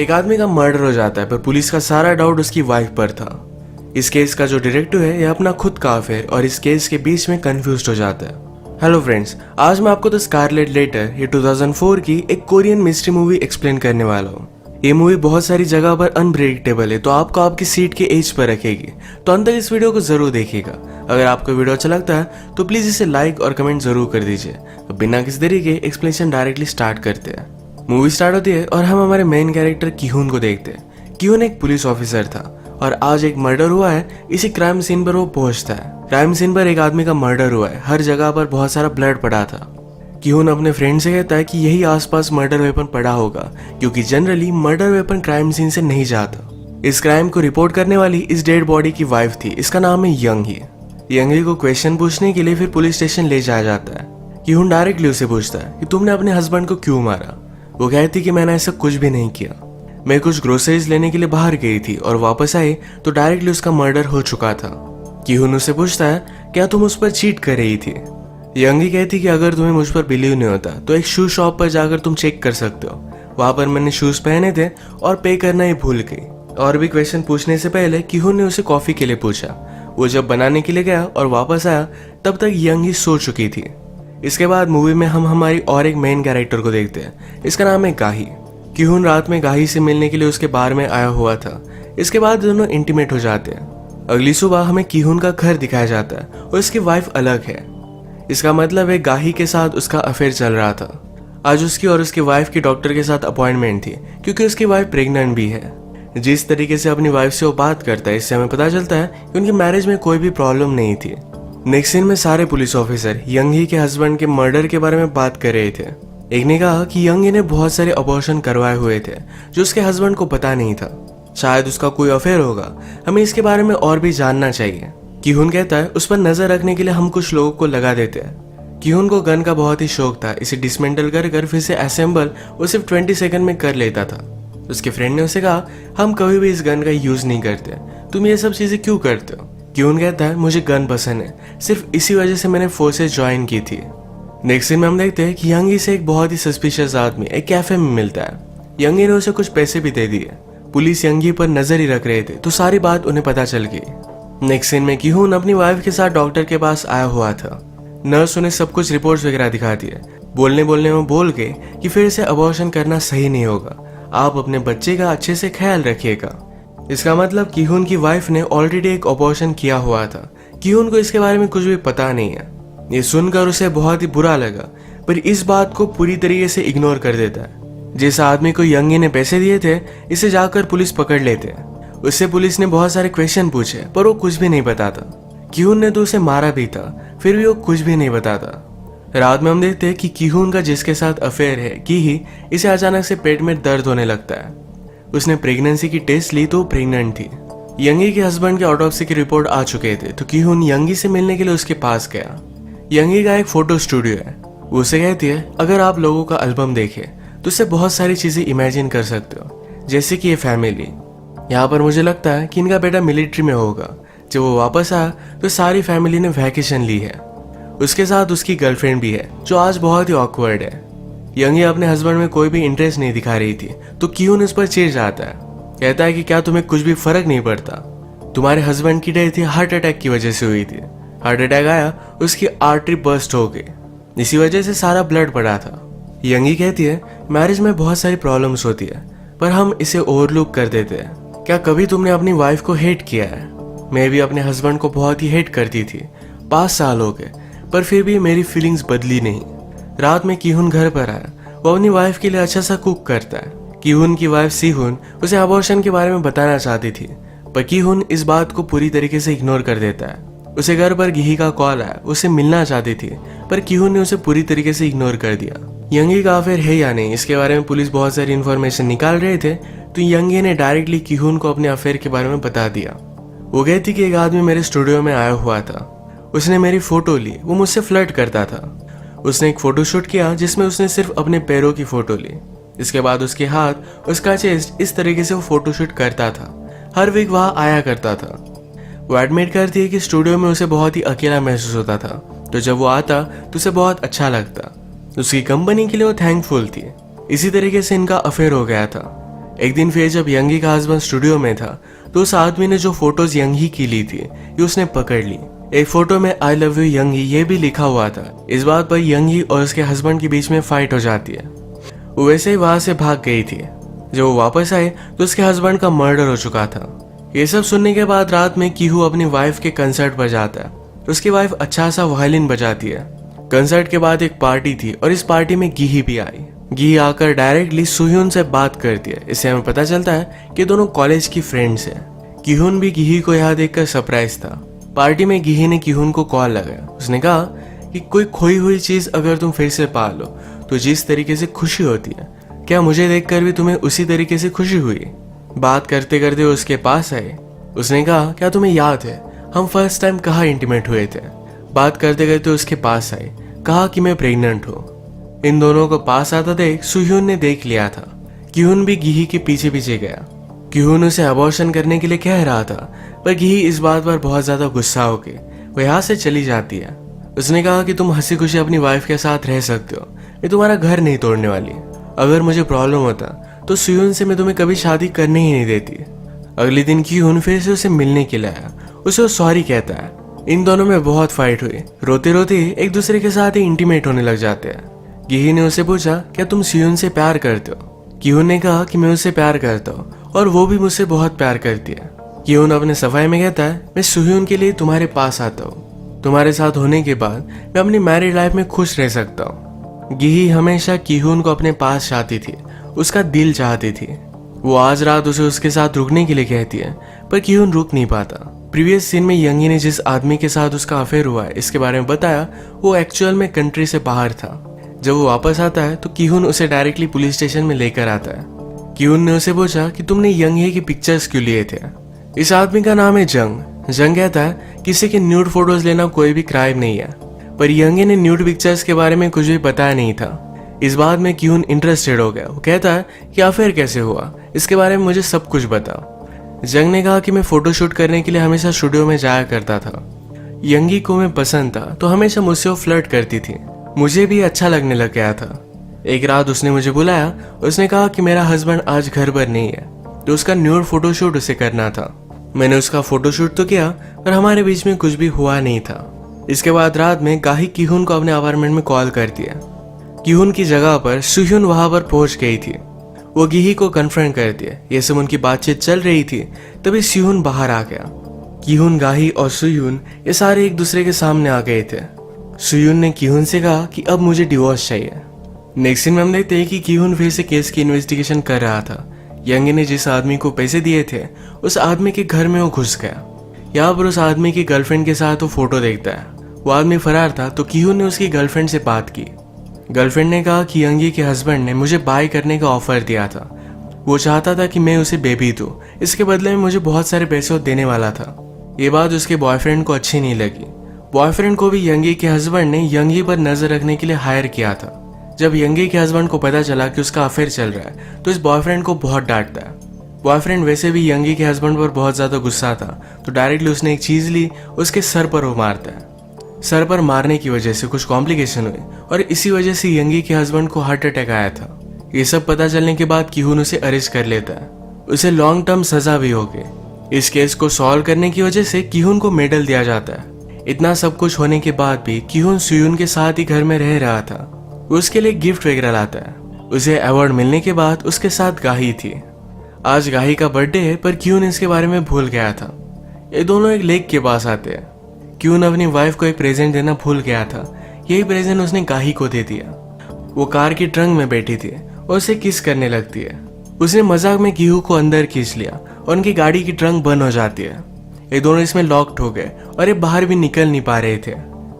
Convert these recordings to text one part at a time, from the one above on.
एक आदमी का मर्डर हो जाता है पर पुलिस का सारा डाउट उसकी वाइफ पर था। इस केस का जो डिटेक्टिव है ये अपना खुद का अफेयर और इस केस के बीच में कंफ्यूज हो जाता है। हेलो फ्रेंड्स, आज मैं आपको द स्कारलेट लेटर ये 2004 की एक कोरियन मिस्ट्री मूवी एक्सप्लेन करने वाला हूँ। ये मूवी बहुत सारी जगह पर अनप्रेडिक्टेबल है तो आपको आपकी सीट के एज पर रखेगी, तो अंत तक इस वीडियो को जरूर देखिएगा। अगर आपको वीडियो अच्छा लगता है तो प्लीज इसे लाइक और कमेंट जरूर कर दीजिए। तो बिना किसी देरी के एक्सप्लेनेशन डायरेक्टली स्टार्ट करते हैं। मूवी स्टार्ट होती है और हम हमारे मेन कैरेक्टर किहुन को देखते हैं। किहुन एक पुलिस ऑफिसर था और आज एक मर्डर हुआ है। इसी क्राइम सीन पर वो पहुंचता है। क्राइम सीन पर एक आदमी का मर्डर हुआ है। हर जगह पर बहुत सारा ब्लड पड़ा था। किहुन अपने फ्रेंड से कहता है कि यही आसपास मर्डर वेपन पड़ा होगा, क्योंकि generally murder weapon crime scene से नहीं जाता। इस क्राइम को रिपोर्ट करने वाली इस डेड बॉडी की वाइफ थी। इसका नाम है यंगी। यंगी को क्वेश्चन पूछने के लिए फिर पुलिस स्टेशन ले जाया जाता है। किहुन डायरेक्टली उसे पूछता है कि तुमने अपने हस्बैंड को क्यों मारा। वो कहती कि मैंने ऐसा कुछ भी नहीं किया। मैं कुछ ग्रोसरीज लेने के लिए बाहर गई थी और वापस आई तो डायरेक्टली उसका मर्डर हो चुका था। किहुन उसे पूछता है क्या तुम उस पर चीट कर रही थी। यंगी कहती कि अगर तुम्हें मुझ पर बिलीव नहीं होता तो एक शू शॉप पर जाकर तुम चेक कर सकते हो। वहां पर मैंने शूज पहने थे और पे करना ही भूल गई। और भी क्वेश्चन पूछने से पहले किहुन ने उसे कॉफी के लिए पूछा। वो जब बनाने के लिए गया और वापस आया तब तक यंगी सो चुकी थी। इसके बाद मूवी में हम हमारी और एक मेन कैरेक्टर को देखते हैं। इसका नाम है गाही। किहुन रात में गाही से मिलने के लिए उसके बार में आया हुआ था। इसके बाद दोनों इंटीमेट हो जाते हैं। अगली सुबह हमें किहुन का घर दिखाया जाता है और इसकी वाइफ अलग है। इसका मतलब है गाही के साथ उसका अफेयर चल रहा था। आज उसकी और उसकी वाइफ की डॉक्टर के साथ अपॉइंटमेंट थी, क्योंकि उसकी वाइफ प्रेग्नेंट भी है। जिस तरीके से अपनी वाइफ से वो बात करता है इससे हमें पता चलता है कि उनकी मैरिज में कोई भी प्रॉब्लम नहीं थी। नेक्स्ट सीन में सारे पुलिस ऑफिसर यंगी के हस्बैंड के मर्डर के बारे में बात कर रहे थे। एक ने कहा कि यंगी ने बहुत सारे अबॉर्शन करवाए हुए थे जो उसके हस्बैंड को पता नहीं था। शायद उसका कोई अफेयर होगा, हमें इसके बारे में और भी जानना चाहिए। किहुन कहता है उस पर नजर रखने के लिए हम कुछ लोगों को लगा देते हैं। किहुन को गन का बहुत ही शौक था। इसे डिसमेंटल कर फिर से असेंबल वो सिर्फ 20 सेकंड में कर लेता था। उसके फ्रेंड ने उसे कहा हम कभी भी इस गन का यूज नहीं करते, तुम ये सब चीजें क्यों करते हो। किहुन कहता है मुझे गन पसंद है, सिर्फ इसी वजह से मैंने फोर्सेस ज्वाइन की थी। नेक्स्ट सीन में हम देखते हैं कि यंगी से एक बहुत ही सस्पिशियस आदमी एक कैफे में मिलता है। यंगी ने उसे कुछ पैसे भी दे दिए। पुलिस यंगी पर नजर ही रख रहे थे तो सारी बात उन्हें पता चल गई। नेक्स्ट सीन में किहुन अपनी वाइफ के साथ डॉक्टर के पास आया हुआ था। नर्स उन्हें सब कुछ रिपोर्ट्स वगैरह दिखाती है। बोलने में बोल के कि फिर से अबॉर्शन करना सही नहीं होगा, आप अपने बच्चे का अच्छे से ख्याल रखिएगा। इसका मतलब किहुन की वाइफ ने ऑलरेडी एक अबॉर्शन किया हुआ था। किहुन को इसके बारे में कुछ भी पता नहीं है। ये सुनकर उसे बहुत ही बुरा लगा, पर इस बात को पूरी तरीके से इग्नोर कर देता है। जिस आदमी को यंगी ने पैसे दिए थे इसे जाकर पुलिस पकड़ लेते हैं। उससे पुलिस ने बहुत सारे क्वेश्चन पूछे पर वो कुछ भी नहीं बताता। किहुन ने तो उसे मारा भी था, फिर भी वो कुछ भी नहीं बताता। रात में हम देखते हैं कि किहुन का जिसके साथ अफेयर है की ही इसे अचानक से पेट में दर्द होने लगता है। उसने प्रेगनेंसी की टेस्ट ली तो प्रेग्नेंट थी। यंगी के हस्बैंड के ऑटोप्सी की रिपोर्ट आ चुके थे तो किहुन यंगी से मिलने के लिए उसके पास गया। यंगी का एक फोटो स्टूडियो है। वो उसे कहती है अगर आप लोगों का एल्बम देखें तो उससे बहुत सारी चीजें इमेजिन कर सकते हो, जैसे कि ये फैमिली। यहाँ पर मुझे लगता है कि इनका बेटा मिलिट्री में होगा। जब वो वापस आया तो सारी फैमिली ने वैकेशन ली है। उसके साथ उसकी गर्लफ्रेंड भी है जो आज बहुत ही ऑकवर्ड है। यंगी अपने हस्बैंड में कोई भी इंटरेस्ट नहीं दिखा रही थी तो किहुन उस पर चिढ़ जाता है। कहता है कि क्या तुम्हें कुछ भी फर्क नहीं पड़ता, तुम्हारे हस्बैंड की डेथ हार्ट अटैक की वजह से हुई थी। हार्ट अटैक आया, उसकी आर्टरी बर्स्ट हो गई, इसी वजह से सारा ब्लड पड़ा था। यंगी कहती है मैरिज में बहुत सारी प्रॉब्लम्स होती है पर हम इसे ओवरलुक कर देते हैं। क्या कभी तुमने अपनी वाइफ को हेट किया है? मैं भी अपने हस्बैंड को बहुत ही हेट करती थी। 5 साल हो गए पर फिर भी मेरी फीलिंग्स बदली नहीं। रात में किहुन घर पर आया। वो अपनी वाइफ के लिए अच्छा सा कुक करता है। किहुन की वाइफ सीहुन उसे अबॉर्शन के बारे में बताना चाहती थी पर किहुन इस बात को पूरी तरीके से इग्नोर कर देता है। उसे घर पर गिही का कॉल आया, उसे मिलना चाहती थी पर किहुन ने उसे पूरी तरीके से इग्नोर कर दिया। यंगी का अफेयर है या नहीं इसके बारे में पुलिस बहुत सारी इन्फॉर्मेशन निकाल रहे थे तो यंगी ने डायरेक्टली किहुन को अपने अफेयर के बारे में बता दिया। वो कहती कि एक आदमी मेरे स्टूडियो में आया हुआ था, उसने मेरी फोटो ली, वो मुझसे फ्लर्ट करता था। उसने एक फोटो शूट किया जिसमें उसने सिर्फ अपने पैरों की फोटो ली। इसके बाद उसके हाथ, उसका चेस्ट, इस तरीके से वो फोटो शूट करता था। हर वीक वहां आया करता था। वो एडमिट करती है कि स्टूडियो में उसे बहुत ही अकेला महसूस होता था, तो जब वो आता तो उसे बहुत अच्छा लगता। उसकी कंपनी के लिए वो थैंकफुल थी। इसी तरीके से इनका अफेयर हो गया था। एक दिन फिर जब यंगी का हस्बैंड स्टूडियो में था तो उस आदमी ने जो फोटोज यंगी की ली थी ये उसने पकड़ ली। एक फोटो में आई लव यू यंगी ये भी लिखा हुआ था। इस बात पर यंगी और उसके हस्बैंड के बीच में फाइट हो जाती है। वो वैसे ही वहां से भाग गई थी। जब वो वापस आए तो उसके हस्बैंड का मर्डर हो चुका था। ये सब सुनने के बाद रात में कीहू अपनी वाइफ के कंसर्ट पर जाता है। उसकी वाइफ अच्छा सा वायलिन बजाती है। कंसर्ट के बाद एक पार्टी थी और इस पार्टी में गिही भी आई। गिही आकर डायरेक्टली सुhyun से बात करती है। इससे हमें पता चलता है कि दोनों कॉलेज की फ्रेंड्स हैं। कीहुन भी गिही को यहाँ देखकर सरप्राइज था। पार्टी में गिही ने कीहुन को कॉल लगाया। उसने कहा कि कोई खोई हुई चीज अगर तुम फिर से पा लो तो जिस तरीके से खुशी होती है, क्या मुझे देखकर भी तुम्हें उसी तरीके से खुशी हुई? बात करते करते उसके पास आए। उसने कहा क्या तुम्हें याद है हम फर्स्ट टाइम कहाँ इंटीमेट हुए थे? बात करते करते उसके पास आए। कहा कि मैं प्रेग्नेंट हूँ। इन दोनों को पास आता देख सुhyun ने देख लिया था। कीहुन भी गिही के पीछे पीछे गया। कीहुन उसे अबॉर्शन करने के लिए कह रहा था पर गिही इस बात पर बहुत ज्यादा गुस्सा होके वो यहाँ से चली जाती है। उसने कहा कि तुम हंसी खुशी अपनी वाइफ के साथ रह सकते हो, मैं तुम्हारा घर नहीं तोड़ने वाली। अगर मुझे प्रॉब्लम होता तो सुhyun से मैं तुम्हें कभी शादी करने ही नहीं देती। अगले दिन कीहुन फिर से उसे मिलने के लिए आया। उसे वो सॉरी कहता है। इन दोनों में बहुत फाइट हुई। रोते रोते एक दूसरे के साथ ही इंटीमेट होने लग जाते हैं। गिही ने उसे पूछा क्या तुम सुhyun से प्यार करते हो? कीहुन ने कहा कि मैं उससे प्यार करता हूँ और वो भी मुझसे बहुत प्यार करती है। कीहुन अपने सफाई में कहता है मैं सुhyun के लिए तुम्हारे पास आता हूँ। तुम्हारे साथ होने के बाद मैं अपनी मैरिड लाइफ में खुश रह सकता हूँ। गिही हमेशा कीहुन को अपने पास चाहती थी, उसका दिल चाहती थी। वो आज रात उसे उसके साथ रुकने के लिए कहती है पर कीहुन रुक नहीं पाता। प्रीवियस सीन में यंगी ने जिस आदमी के साथ उसका अफेयर हुआ है इसके बारे में बताया वो एक्चुअल में कंट्री से बाहर था। जब वो वापस आता है तो कीहुन उसे डायरेक्टली पुलिस स्टेशन में लेकर आता है। कीहुन ने उसे पूछा कि तुमने यंगी की पिक्चर्स क्यों लिए थे? इस आदमी का नाम है जंग। जंग कहता है किसी के न्यूड फोटोज लेना कोई भी क्राइम नहीं है, पर यंगी ने न्यूड पिक्चर्स के बारे में कुछ भी बताया नहीं था। इस बात में कीहुन इंटरेस्टेड हो गया। वो कहता है कि अफेयर कैसे हुआ, इसके बारे में मुझे सब कुछ बताओ। जंग ने कहा कि मैं फोटोशूट करने के लिए हमेशा स्टूडियो में जाया करता था। यंगी को मैं पसंद था तो हमेशा मुझसे वो फ्लर्ट करती थी। मुझे भी अच्छा लगने लग गया था। एक रात उसने मुझे बुलाया। उसने कहा कि मेरा हस्बैंड आज घर पर नहीं है तो उसका न्यूड फोटोशूट उसे करना था। मैंने उसका फोटोशूट तो किया पर हमारे बीच में कुछ भी हुआ नहीं था। इसके बाद रात में गाही कीहुन को अपने अपार्टमेंट में कॉल कर दिया। कीहुन की जगह पर सुhyun वहां पर पहुंच गई थी। वो गिही को कन्फ्रंट कर दिया। ये सब उनकी बातचीत चल रही थी तभी सुhyun बाहर आ गया। कीहुन, गाही और सुhyun ये सारे एक दूसरे के सामने आ गए थे। सुhyun ने कीहुन से कहा कि अब मुझे डिवोर्स चाहिए। नेक्स्ट सीन में हम देखते हैं कि कीहुन फिर से केस की इन्वेस्टिगेशन कर रहा था। यंगी ने जिस आदमी को पैसे दिए थे उस आदमी के घर में वो घुस गया। यहाँ पर उस आदमी की गर्लफ्रेंड के साथ वो फोटो देखता है। वो आदमी फरार था तो कीहुन ने उसकी गर्लफ्रेंड से बात की। गर्लफ्रेंड ने कहा कि यंगी के हस्बैंड ने मुझे बाय करने का ऑफर दिया था। वो चाहता था कि मैं उसे बेबी दूं, इसके बदले में मुझे बहुत सारे पैसे देने वाला था। ये बात उसके बॉयफ्रेंड को अच्छी नहीं लगी। बॉयफ्रेंड को भी यंगी के हस्बैंड ने यंगी पर नजर रखने के लिए हायर किया था। जब यंगी के हस्बैंड को पता चला कि उसका अफेयर चल रहा है तो इस बॉयफ्रेंड को बहुत डांटता है। बॉयफ्रेंड वैसे भी यंगी के हस्बैंड पर बहुत ज्यादा गुस्सा था तो डायरेक्टली उसने एक चीज ली, उसके सर पर वो मारता है। सर पर मारने की वजह से कुछ कॉम्प्लिकेशन हुई और इसी वजह से यंगी के हस्बैंड को हार्ट अटैक आया था। ये सब पता चलने के बाद कीहुन उसे अरेस्ट कर लेता है। उसे लॉन्ग टर्म सजा भी हो गई। इस केस को सॉल्व करने की वजह से कीहुन को मेडल दिया जाता है। इतना सब कुछ होने के बाद भी कीहुन सुhyun के साथ ही घर में रह रहा था। वो उसके लिए गिफ्ट वगैरह लाता है। उसे अवार्ड मिलने के बाद उसके साथ गाही थी। आज गाही का बर्थडे है पर कीहुन इसके बारे में भूल गया था। ये दोनों एक लेक के पास आते हैं। कीहुन अपनी वाइफ को एक प्रेजेंट देना भूल गया था। यही प्रेजेंट उसने गाही को दे दिया। वो कार की ट्रंक में बैठी थी और उसे किस करने लगती है। उसने मजाक में कीहू को अंदर खींच लिया और उनकी गाड़ी की ट्रंक बंद हो जाती है। ये दोनों इसमें लॉक्ड हो गए और ये बाहर भी निकल नहीं पा रहे थे।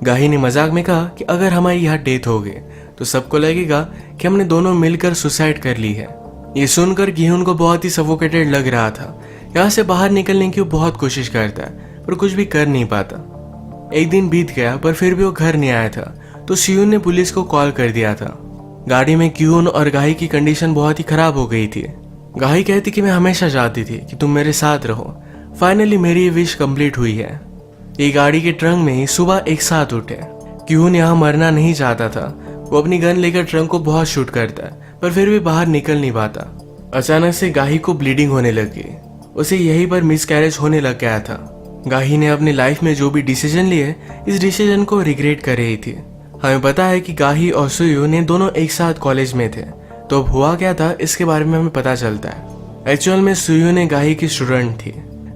गाही ने मजाक में कहा कि अगर हमारी यहाँ डेथ हो गई तो सबको लगेगा कि हमने दोनों मिलकर सुसाइड कर ली है। ये सुनकर कीहुन को बहुत ही सफोकेटेड लग रहा था। यहाँ से बाहर निकलने की वो बहुत कोशिश करता है पर कुछ भी कर नहीं पाता। एक दिन बीत गया पर फिर भी वो घर नहीं आया था तो सुhyun ने पुलिस को कॉल कर दिया था। गाड़ी में कीहुन और गाही की कंडीशन बहुत ही खराब हो गई थी। गाही कहती कि मैं हमेशा चाहती थी कि तुम मेरे साथ रहो। फाइनली मेरी ये विश कंप्लीट हुई है। ये गाड़ी के ट्रंक में ही सुबह एक साथ उठे। कीहुन यहाँ मरना नहीं चाहता था। वो अपनी गन लेकर ट्रंक को बहुत शूट करता है पर फिर भी बाहर निकल नहीं पाता अचानक से गाही को ब्लीडिंग होने लगी। उसे यहीं पर मिसकैरेज होने लग गया था। गाही ने अपनी लाइफ में जो भी डिसीजन लिए, इस डिसीजन को रिग्रेट कर रही थी। हमें पता है कि गाही और सुयू ने दोनों एक साथ कॉलेज में थे, तो अब हुआ क्या था इसके बारे में हमें पता चलता है। एक्चुअल में सुयू ने गाही की स्टूडेंट थी,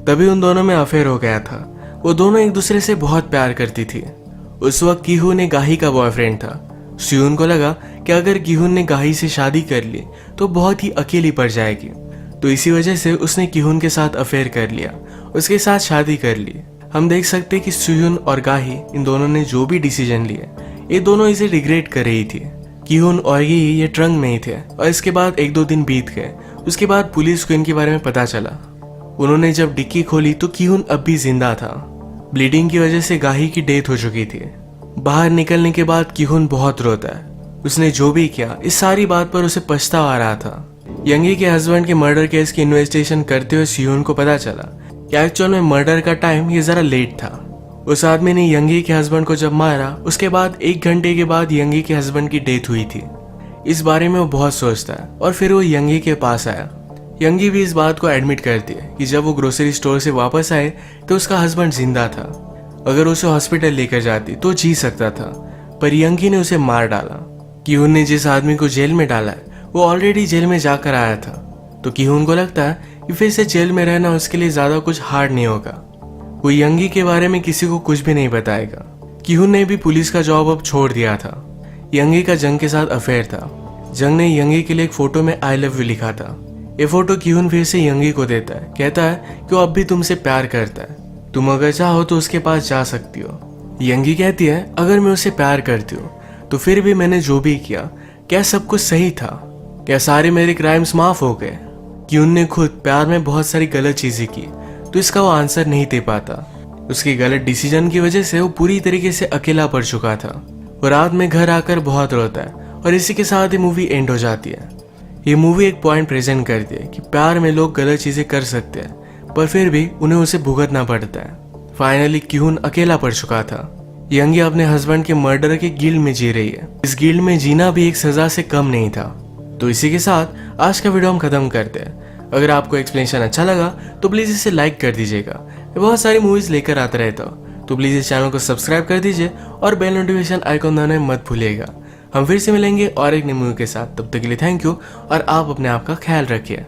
तभी उन दोनों में अफेयर हो गया था। वो दोनों एक दूसरे से बहुत प्यार करती थी। उस वक्त कीहू ने गाही का बॉयफ्रेंड था। सुयून को लगा कि अगर कीहून ने गाही से शादी कर ली तो बहुत ही अकेली पड़ जाएगी, तो इसी वजह से उसने कीहून के साथ अफेयर कर लिया, उसके साथ शादी कर ली। हम देख सकते हैं कि सुयून और गाही इन दोनों ने जो भी डिसीजन लिए, ये दोनों इसे रिग्रेट कर रही थी। कीहून और ये ट्रंक में ही थे और इसके बाद 1-2 दिन बीत गए। उसके बाद पुलिस को इनके बारे में पता चला। उन्होंने जब डिक्की खोली तो कीहून अब भी जिंदा था। ब्लीडिंग की वजह से गाही की डेथ हो चुकी थी। बाहर निकलने के बाद कीहून बहुत रोता है। उसने जो भी किया इस सारी बात पर उसे पछतावा आ रहा था। यंगी के हस्बैंड के मर्डर केस की इन्वेस्टिगेशन करते हुए सुयून को पता चला कि एक्चुअल में मर्डर का टाइम ये जरा लेट था। उस आदमी ने यंगी के हस्बैंड को जब मारा, उसके बाद 1 घंटे के बाद यंगी के हस्बैंड की डेथ हुई थी। इस बारे में वो बहुत सोचता है और फिर वो यंगी के पास आया। यंगी भी इस बात को एडमिट करती है कि जब वो ग्रोसरी स्टोर से वापस आए तो उसका हस्बैंड जिंदा था। अगर उसे हॉस्पिटल लेकर जाती तो जी सकता था, पर यंगी ने उसे मार डाला। कीहून ने जिस आदमी को जेल में डाला है वो ऑलरेडी जेल में जाकर आया था, तो कीहून को लगता है कि फिर से जेल में रहना उसके लिए ज्यादा कुछ हार्ड नहीं होगा। वो यंगी के बारे में किसी को कुछ भी नहीं बताएगा। कीहून ने भी पुलिस का जॉब अब छोड़ दिया था। यंगी का जंग के साथ अफेयर था। जंग ने यंगी के लिए एक फोटो में आई लव यू लिखा था। ये फोटो कीहून फिर से यंगी को देता है, कहता है कि वो अब भी तुमसे प्यार करता है, तुम अगर चाहो तो उसके पास जा सकती हो। यंगी कहती है अगर मैं उससे प्यार करती हूँ तो फिर भी मैंने जो भी किया, क्या सब कुछ सही था? क्या सारे मेरे क्राइम्स माफ हो गए? कीहून ने खुद प्यार में बहुत सारी गलत चीजें की, तो इसका वो आंसर नहीं दे पाता। उसकी गलत डिसीजन की वजह से वो पूरी तरीके से अकेला पड़ चुका था। वो रात में घर आकर बहुत रोता है और इसी के साथ ये मूवी एंड हो जाती है। ये मूवी एक पॉइंट प्रेजेंट करती है कि प्यार में लोग गलत चीजें कर सकते हैं, पर फिर भी उन्हें उसे भुगतना पड़ता है। फाइनली कीहून अकेला पड़ चुका था। यंगी अपने हस्बैंड के मर्डर के गिल्ड में जी रही है। इस गिल्ड में जीना भी एक सजा से कम नहीं था। तो इसी के साथ आज का वीडियो हम खत्म करते हैं। अगर आपको एक्सप्लेनेशन अच्छा लगा तो प्लीज इसे लाइक कर दीजिएगा। मैं बहुत सारी मूवीज लेकर आता रहता हूँ, तो प्लीज इस चैनल को सब्सक्राइब कर दीजिए और बेल नोटिफिकेशन आइकॉन दबाना मत भूलिएगा। हम फिर से मिलेंगे और एक नई मूवी के साथ। तब तक के लिए थैंक यू और आप अपने आप का ख्याल रखिए।